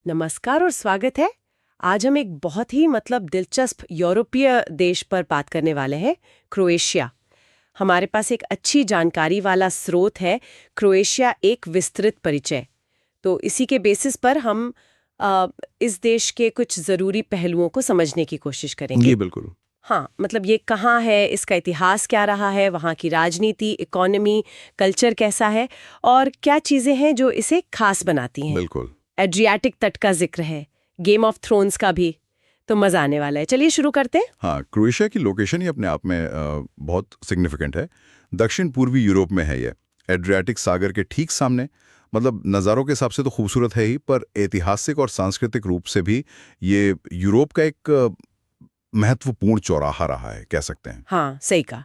नमस्कार और स्वागत है। आज हम एक बहुत ही दिलचस्प यूरोपीय देश पर बात करने वाले हैं, क्रोएशिया। हमारे पास एक अच्छी जानकारी वाला स्रोत है, क्रोएशिया एक विस्तृत परिचय। तो इसी के बेसिस पर हम इस देश के कुछ ज़रूरी पहलुओं को समझने की कोशिश करेंगे। जी बिल्कुल। हाँ, ये कहाँ है, इसका इतिहास क्या रहा है, वहाँ की राजनीति, इकोनॉमी, कल्चर कैसा है और क्या चीज़ें हैं जो इसे खास बनाती हैं। बिल्कुल। एड्रियाटिक तट का जिक्र है, गेम ऑफ थ्रोन्स का भी, तो मजा आने वाला है। चलिए शुरू करते हैं। हाँ, क्रोएशिया की लोकेशन ही अपने आप में बहुत सिग्निफिकेंट है। दक्षिण पूर्वी यूरोप में है ये, एड्रियाटिक सागर के ठीक सामने। नज़ारों के हिसाब से तो खूबसूरत है ही, पर ऐतिहासिक और सांस्कृतिक रूप से भी ये यूरोप का एक महत्वपूर्ण चौराहा रहा है, कह सकते हैं। हाँ, सही कहा।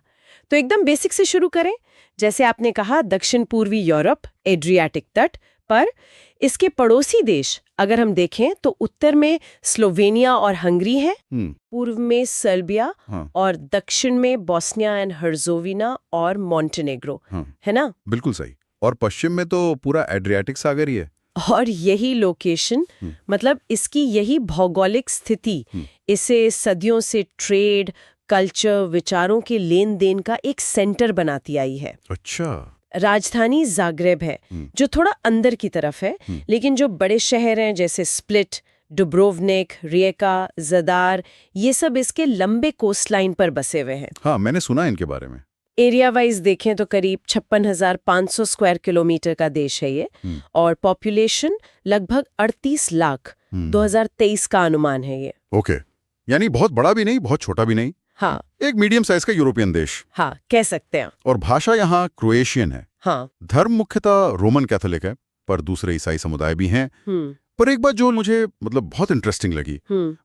तो एकदम बेसिक से शुरू करें। जैसे आपने कहा, दक्षिण पूर्वी यूरोप, एड्रियाटिक तट पर इसके पड़ोसी देश अगर हम देखें तो उत्तर में स्लोवेनिया और हंगरी है, पूर्व में सर्बिया, हाँ। और दक्षिण में बोस्निया एंड हर्जोविना और मॉन्टेनेग्रो, है ना? बिल्कुल सही। और पश्चिम में तो पूरा एड्रियाटिक सागर ही है। और यही लोकेशन, इसकी यही भौगोलिक स्थिति इसे सदियों से ट्रेड, कल्चर, विचारों के लेन देन का एक सेंटर बनाती आई है। अच्छा। राजधानी जाग्रेब है, जो थोड़ा अंदर की तरफ है, लेकिन जो बड़े शहर हैं जैसे स्प्लिट, डुब्रोवनिक, रिएका, ज़दार, ये सब इसके लंबे कोस्ट लाइन पर बसे हुए हैं। हाँ, मैंने सुना इनके बारे में। एरिया वाइज देखें तो करीब 56,500 स्क्वायर किलोमीटर का देश है ये, और पॉपुलेशन लगभग 38 लाख 2023 का अनुमान है ये। ओके, यानी बहुत बड़ा भी नहीं, बहुत छोटा भी नहीं। हाँ, एक मीडियम साइज का यूरोपियन देश। हाँ, कह सकते हैं। और भाषा यहाँ क्रोएशियन है। हाँ। धर्म मुख्यतः रोमन कैथोलिक है, पर दूसरे ईसाई समुदाय भी हैं। पर एक बात जो मुझे बहुत इंटरेस्टिंग लगी,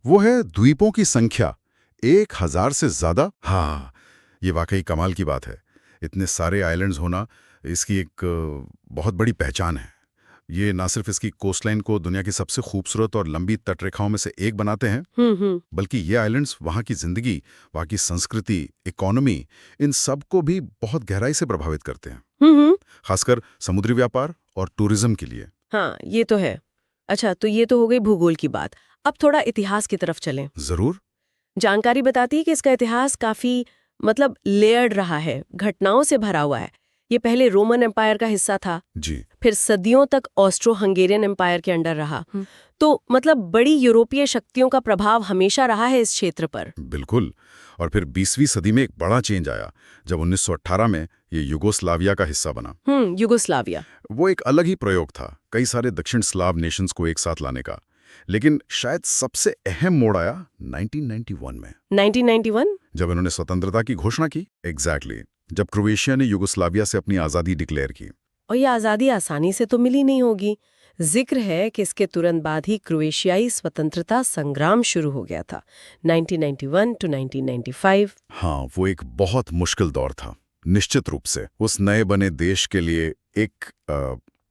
वो है द्वीपों की संख्या 1000 से ज्यादा। हाँ, ये वाकई कमाल की बात है। इतने सारे आइलैंड्स होना इसकी एक बहुत बड़ी पहचान है। ये ना सिर्फ इसकी कोस्टलाइन को दुनिया की सबसे खूबसूरत और लंबी तटरेखाओं में से एक बनाते हैं, बल्कि ये आइलैंड्स वहाँ की जिंदगी, वहाँ की संस्कृति, इकोनॉमी, इन सब को भी बहुत गहराई से प्रभावित करते हैं, खासकर समुद्री व्यापार और टूरिज्म के लिए। हाँ, ये तो है। अच्छा, तो ये तो हो गई भूगोल की बात। अब थोड़ा इतिहास की तरफ चलें। जरूर। जानकारी बताती है कि इसका इतिहास काफी लेयर्ड रहा है, घटनाओं से भरा हुआ है। ये पहले रोमन एम्पायर का हिस्सा था जी। फिर सदियों तक ऑस्ट्रो हंगेरियन एम्पायर के अंडर रहा। तो बड़ी यूरोपीय शक्तियों का प्रभाव हमेशा रहा है इस क्षेत्र पर। बिल्कुल। और फिर 20वीं सदी में एक बड़ा चेंज आया, जब 1918 में ये युगोस्लाविया का हिस्सा बना। युगोस्लाविया वो एक अलग ही प्रयोग था, कई सारे दक्षिण स्लाव नेशंस को एक साथ लाने का। लेकिन शायद सबसे अहम मोड़ आया 1991 में। 1991? जब इन्होंने स्वतंत्रता की घोषणा की। एग्जैक्टली, जब क्रोएशिया ने युगोस्लाविया से अपनी आज़ादी डिक्लेयर की। और ये आज़ादी आसानी से तो मिली नहीं होगी। जिक्र है कि इसके तुरंत बाद ही क्रोएशियाई स्वतंत्रता संग्राम शुरू हो गया था, 1991 to 1995। हाँ, वो एक बहुत मुश्किल दौर था। निश्चित रूप से उस नए बने देश के लिए एक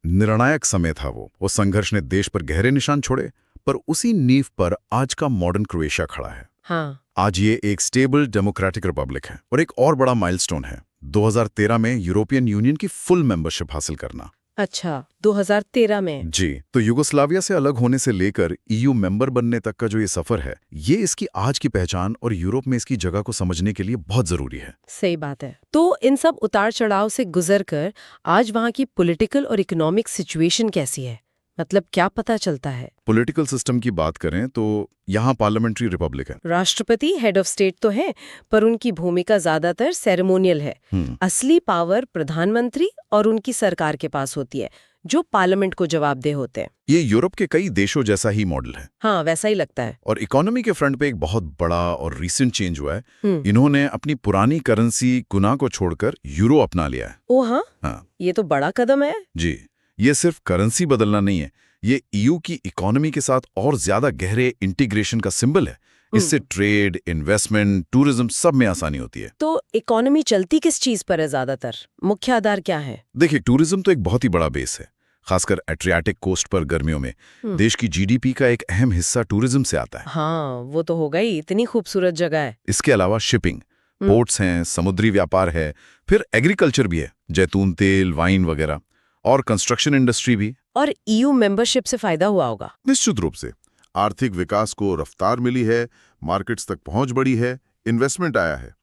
निर्णायक समय था वो संघर्ष ने देश पर गहरे निशान छोड़े, पर उसी नींव पर आज का मॉडर्न क्रोएशिया खड़ा है। हाँ। आज ये एक स्टेबल डेमोक्रेटिक रिपब्लिक है। और एक और बड़ा माइलस्टोन है 2013 में यूरोपियन यूनियन की फुल मेंबरशिप हासिल करना। अच्छा, 2013 में? जी। तो युगोस्लाविया से अलग होने से लेकर ईयू मेंबर बनने तक का जो ये सफर है, ये इसकी आज की पहचान और यूरोप में इसकी जगह को समझने के लिए बहुत जरूरी है। सही बात है। तो इन सब उतार चढ़ाव से गुजरकर आज वहाँ की पॉलिटिकल और इकोनॉमिक सिचुएशन कैसी है, क्या पता चलता है? पॉलिटिकल सिस्टम की बात करें तो यहाँ पार्लियामेंट्री रिपब्लिक है। राष्ट्रपति हेड ऑफ स्टेट तो है, पर उनकी भूमिका ज्यादातर सेरेमोनियल है। असली पावर प्रधानमंत्री और उनकी सरकार के पास होती है, जो पार्लियामेंट को जवाबदेह होते हैं। ये यूरोप के कई देशों जैसा ही मॉडल है। हाँ, वैसा ही लगता है। और इकोनॉमी के फ्रंट पे एक बहुत बड़ा और रीसेंट चेंज हुआ है। इन्होंने अपनी पुरानी करेंसी गुना को छोड़कर यूरो अपना लिया है। ओ हाँ, ये तो बड़ा कदम है। जी, ये सिर्फ करेंसी बदलना नहीं है, ये ईयू की इकोनॉमी के साथ और ज्यादा गहरे इंटीग्रेशन का सिंबल है। इससे ट्रेड, इन्वेस्टमेंट, टूरिज्म सब में आसानी होती है। तो इकोनॉमी चलती किस चीज पर है ज्यादातर? मुख्य आधार क्या है? देखिए, टूरिज्म तो एक बहुत ही बड़ा बेस है, खासकर एड्रियाटिक कोस्ट पर गर्मियों में। देश की जीडीपी का एक अहम हिस्सा टूरिज्म से आता है। हाँ, वो तो हो गई, इतनी खूबसूरत जगह है। इसके अलावा शिपिंग, पोर्ट्स हैं, समुद्री व्यापार है, फिर एग्रीकल्चर भी है, जैतून तेल, वाइन वगैरह। और कंस्ट्रक्शन इंडस्ट्री भी। और ईयू मेंबरशिप से फायदा हुआ होगा। निश्चित रूप से आर्थिक विकास को रफ्तार मिली है, मार्केट्स तक पहुंच बढ़ी है, इन्वेस्टमेंट आया है।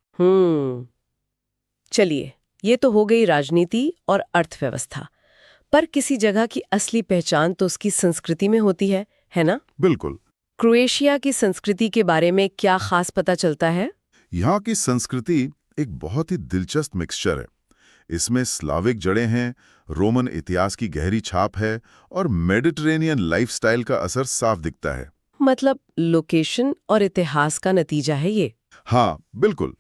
चलिए, ये तो हो गई राजनीति और अर्थव्यवस्था। पर किसी जगह की असली पहचान तो उसकी संस्कृति में होती है ना? बिल्कुल। क्रोएशिया की संस्कृति के बारे में क्या खास पता चलता है? यहाँ की संस्कृति एक बहुत ही दिलचस्प मिक्सचर है। इसमें स्लाविक जड़ें हैं, रोमन इतिहास की गहरी छाप है और मेडिटेरेनियन लाइफस्टाइल का असर साफ दिखता है। मतलब लोकेशन और इतिहास का नतीजा है ये? हाँ, बिल्कुल।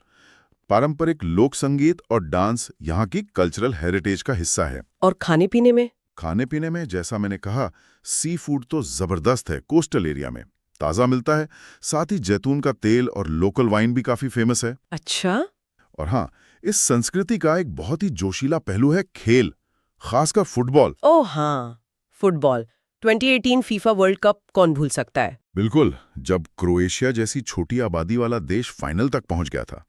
पारंपरिक लोक संगीत और डांस यहाँ की कल्चरल हेरिटेज का हिस्सा है। और खाने पीने में? खाने पीने में जैसा मैंने कहा, सी फूड तो जबरदस्त है। कोस्टल एरिया में ताज़ा मिलता है, साथ ही जैतून का तेल और लोकल वाइन भी काफ़ी फेमस है। अच्छा। और हाँ, इस संस्कृति का एक बहुत ही जोशीला पहलू है खेल, खासकर फुटबॉल। ओह हाँ, फुटबॉल। 2018 फीफा वर्ल्ड कप कौन भूल सकता है? बिल्कुल। जब क्रोएशिया जैसी छोटी आबादी वाला देश फाइनल तक पहुंच गया था,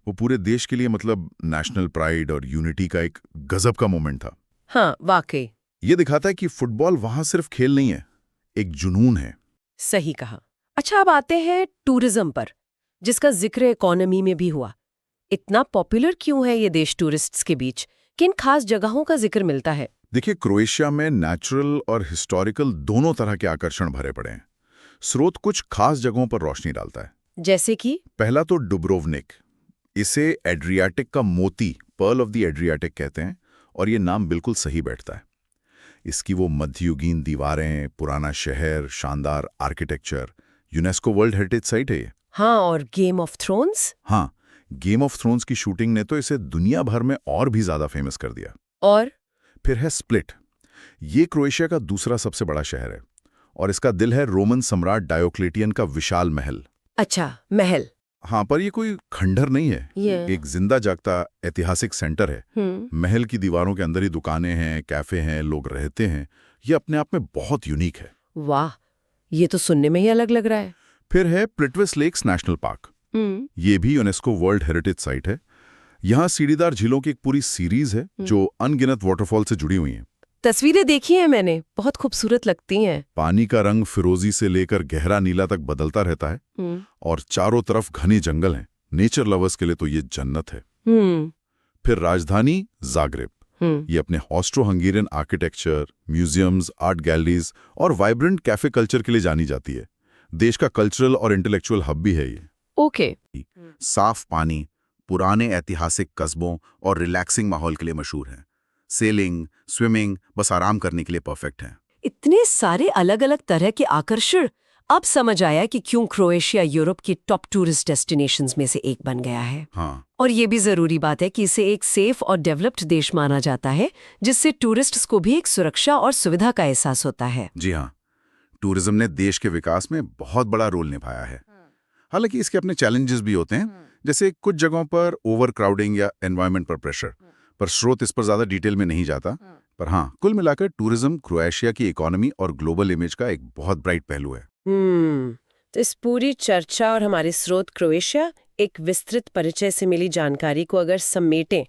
वो पूरे देश के लिए मतलब नेशनल प्राइड और यूनिटी का एक गजब का मोमेंट था। हाँ, वाकई। ये दिखाता है कि फुटबॉल वहां सिर्फ खेल नहीं है, एक जुनून है। सही कहा। अच्छा, अब आते हैं टूरिज्म पर, जिसका जिक्र इकोनॉमी में भी हुआ। इतना पॉपुलर क्यों है ये देश टूरिस्ट्स के बीच? किन खास जगहों का जिक्र मिलता है? देखिए, क्रोएशिया में नेचुरल और हिस्टोरिकल दोनों तरह के आकर्षण भरे पड़े हैं। स्रोत कुछ खास जगहों पर रोशनी डालता है। जैसे कि? पहला तो डुब्रोवनिक। इसे एड्रियाटिक का मोती, पर्ल ऑफ द एड्रियाटिक कहते हैं, और ये नाम बिल्कुल सही बैठता है। इसकी वो मध्ययुगीन दीवारें, पुराना शहर, शानदार architecture, UNESCO world heritage site है ये। हाँ, और गेम ऑफ थ्रोन्स? हाँ, गेम ऑफ थ्रोन्स की शूटिंग ने तो इसे दुनिया भर में और भी ज्यादा फेमस कर दिया। और फिर है स्प्लिट। ये क्रोएशिया का दूसरा सबसे बड़ा शहर है और इसका दिल है रोमन सम्राट डायोक्लेटियन का विशाल महल। अच्छा, महल। हाँ, पर ये कोई खंडहर नहीं है, एक जिंदा जागता ऐतिहासिक सेंटर है। महल की दीवारों के अंदर ही दुकानें हैं, कैफे हैं, लोग रहते हैं। ये अपने आप में बहुत यूनिक है। वाह, ये तो सुनने में ही अलग लग रहा है। फिर है प्लिट्विस लेक्स नेशनल पार्क। ये भी यूनेस्को वर्ल्ड हेरिटेज साइट है। यहाँ सीढ़ीदार झीलों की एक पूरी सीरीज है जो अनगिनत वाटरफॉल से जुड़ी हुई हैं। तस्वीरें देखी हैं मैंने, बहुत खूबसूरत लगती हैं। पानी का रंग फिरोजी से लेकर गहरा नीला तक बदलता रहता है और चारों तरफ घने जंगल हैं। नेचर लवर्स के लिए तो ये जन्नत है। फिर राजधानी जाग्रेब। ये अपने Austro Hungarian architecture, museums, art galleries और वाइब्रेंट कैफे कल्चर के लिए जानी जाती है। देश का कल्चरल और इंटेलेक्चुअल हब भी है ये। ओके। साफ पानी, पुराने ऐतिहासिक कस्बों और रिलैक्सिंग माहौल के लिए मशहूर है। सेलिंग, स्विमिंग बस आराम करने के लिए परफेक्ट है। इतने सारे अलग अलग तरह के आकर्षण। अब समझ आया कि क्यों क्रोएशिया यूरोप की टॉप टूरिस्ट डेस्टिनेशंस में से एक बन गया है। हाँ। और ये भी जरूरी बात है कि इसे एक सेफ और डेवलप्ड देश माना जाता है, जिससे टूरिस्ट्स को भी एक सुरक्षा और सुविधा का एहसास होता है। जी हाँ, टूरिज्म ने देश के विकास में बहुत बड़ा रोल निभाया है। हालांकि इसके अपने चैलेंजेस भी होते हैं, जैसे कुछ जगहों पर ओवर क्राउडिंग या एनवायरनमेंट पर प्रेशर, पर स्रोत इस पर ज्यादा डिटेल में नहीं जाता। पर हाँ, कुल मिलाकर टूरिज्म क्रोएशिया की इकोनॉमी और ग्लोबल इमेज का एक बहुत ब्राइट पहलू है। तो इस पूरी चर्चा और हमारे स्रोत क्रोएशिया एक विस्तृत परिचय से मिली जानकारी को अगर समेटें,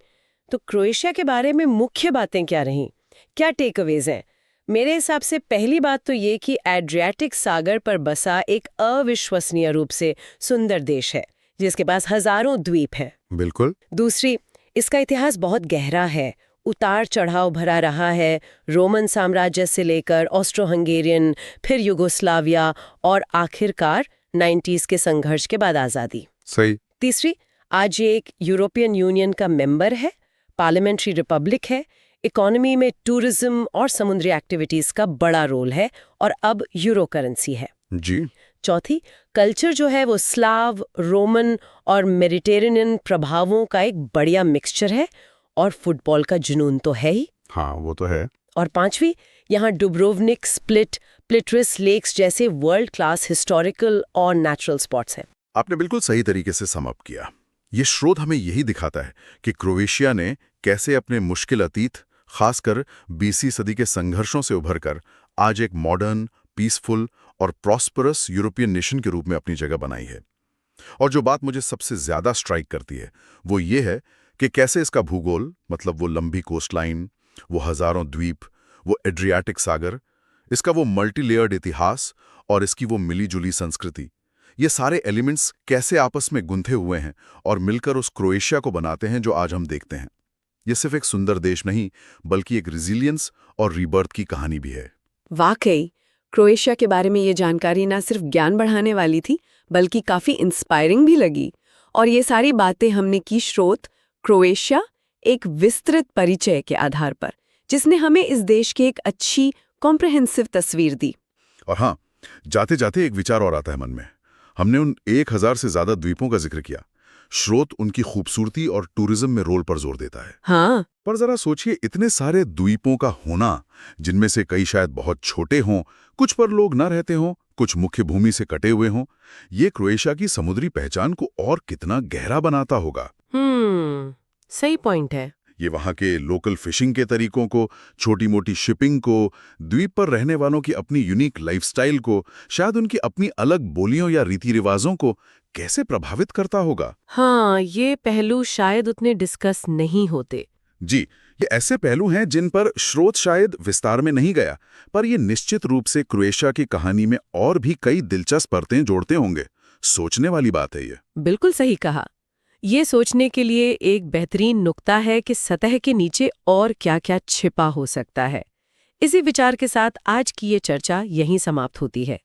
तो क्रोएशिया के बारे में मुख्य बातें क्या रहीं? क्या टेकअवेज हैं? मेरे हिसाब से पहली बात तो ये कि एड्रियाटिक सागर पर बसा एक अविश्वसनीय रूप से सुंदर देश है, जिसके पास हजारों द्वीप हैं। बिल्कुल। दूसरी, इसका इतिहास बहुत गहरा है, उतार चढ़ाव भरा रहा है। रोमन साम्राज्य से लेकर ऑस्ट्रो हंगेरियन, फिर युगोस्लाविया और आखिरकार 90s के संघर्ष के बाद आज़ादी। सही। तीसरी, आज ये एक यूरोपियन यूनियन का मेंबर है, पार्लियामेंट्री रिपब्लिक है, इकोनॉमी में टूरिज्म और समुद्री एक्टिविटीज का बड़ा रोल है और अब यूरो करेंसी है। जी। चौथी, कल्चर जो है वो स्लाव, रोमन और मेडिटेरेनियन प्रभावों का एक बढ़िया मिक्सचर है, और फुटबॉल का जुनून तो है ही। हाँ, वो तो है। और पांचवी, यहाँ डुब्रोवनिक, स्प्लिट, प्लिट्विस लेक्स जैसे वर्ल्ड क्लास हिस्टोरिकल और नेचुरल स्पॉट्स हैं। आपने बिल्कुल सही तरीके से सम अप किया। ये स्रोत हमें यही दिखाता है कि क्रोएशिया ने कैसे अपने मुश्किल अतीत, खासकर 20वीं सदी के संघर्षों से उभरकर आज एक मॉडर्न, पीसफुल और प्रॉस्परस यूरोपियन नेशन के रूप में अपनी जगह बनाई है। और जो बात मुझे सबसे ज्यादा स्ट्राइक करती है वो ये है कि कैसे इसका भूगोल, मतलब वो लंबी कोस्टलाइन, वो हजारों द्वीप, वो एड्रियाटिक सागर, इसका वो मल्टी लेयर्ड इतिहास और इसकी वो मिली-जुली संस्कृति, ये सारे एलिमेंट्स कैसे आपस में गुंथे हुए हैं और मिलकर उस क्रोएशिया को बनाते हैं जो आज हम देखते हैं। ये सिर्फ एक सुंदर देश नहीं, बल्कि एक रिजिलियंस और रीबर्थ की कहानी भी है। वाकई क्रोएशिया के बारे में ये जानकारी ना सिर्फ ज्ञान बढ़ाने वाली थी, बल्कि काफी इंस्पायरिंग भी लगी। और ये सारी बातें हमने की स्रोत क्रोएशिया, एक विस्तृत परिचय के आधार पर, जिसने हमें इस देश की एक अच्छी कॉम्प्रिहेंसिव तस्वीर दी। और हाँ, जाते जाते एक विचार और आता है मन में। हमने उन 1000 से ज्यादा द्वीपों का जिक्र किया। स्रोत उनकी खूबसूरती और टूरिज्म में रोल पर जोर देता है। हाँ, पर जरा सोचिए, इतने सारे द्वीपों का होना, जिनमें से कई शायद बहुत छोटे हों, कुछ पर लोग न रहते हों, कुछ मुख्य भूमि से कटे हुए हों, ये क्रोएशिया की समुद्री पहचान को और कितना गहरा बनाता होगा। सही पॉइंट है। ये वहाँ के लोकल फिशिंग के तरीकों को, छोटी मोटी शिपिंग को, द्वीप पर रहने वालों की अपनी यूनिक लाइफस्टाइल को, शायद उनकी अपनी अलग बोलियों या रीति रिवाजों को कैसे प्रभावित करता होगा। हाँ, ये पहलू शायद उतने डिस्कस नहीं होते। जी, ये ऐसे पहलू हैं जिन पर स्रोत शायद विस्तार में नहीं गया, पर ये निश्चित रूप से क्रोएशिया की कहानी में और भी कई दिलचस्प परतें जोड़ते होंगे। सोचने वाली बात है ये। बिल्कुल सही कहा। ये सोचने के लिए एक बेहतरीन नुक्ता है कि सतह के नीचे और क्या-क्या छिपा हो सकता है। इसी विचार के साथ आज की ये चर्चा यहीं समाप्त होती है।